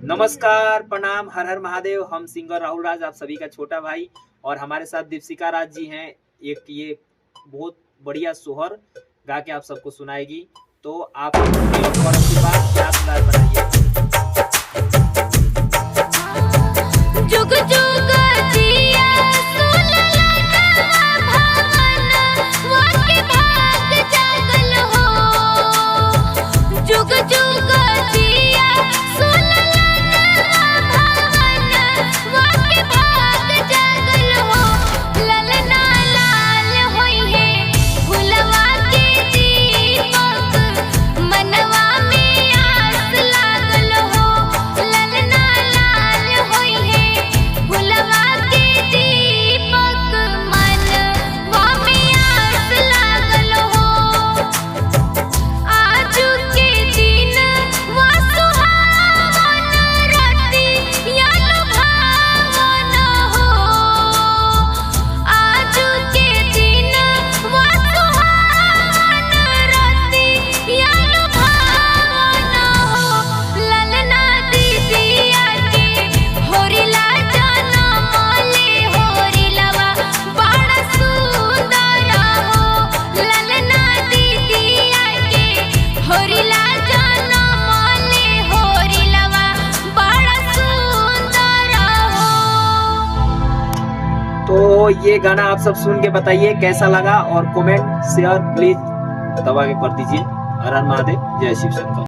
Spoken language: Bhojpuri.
नमस्कार, प्रणाम, हर हर महादेव। हम सिंगर राहुल राज, आप सभी का छोटा भाई, और हमारे साथ दीपशिका राज जी हैं। एक ये बहुत बढ़िया सोहर गा के आप सबको सुनाएगी, तो आप के बाद क्या बनाइए। जुग जुग जिया वाके भाग जागल हो। जुग जुग जिया वाके भाग जागल हो। ललना लाल होई है फुलवा के दीपक, मनवा में आस लागल हो। ललना लाल होई है फुलवा के दीपक, मनवा में आस लागल हो। आजू के दिन वा सुहावन रतिया लुभावन हो। आजू के दिन वा सुहावन रतिया लुभावन हो। ललना दीदिया के होरिला जनमले होरिलवा बड़ा सुंदर हो। ललना दीदिया के होरिला जनमले होरिलवा बड़ा सुंदर हो। तो ये गाना आप सब सुन के बताइए कैसा लगा, और कमेंट शेयर प्लीज दबा के कर दीजिए। हर हर महादेव, जय शिव शंकर।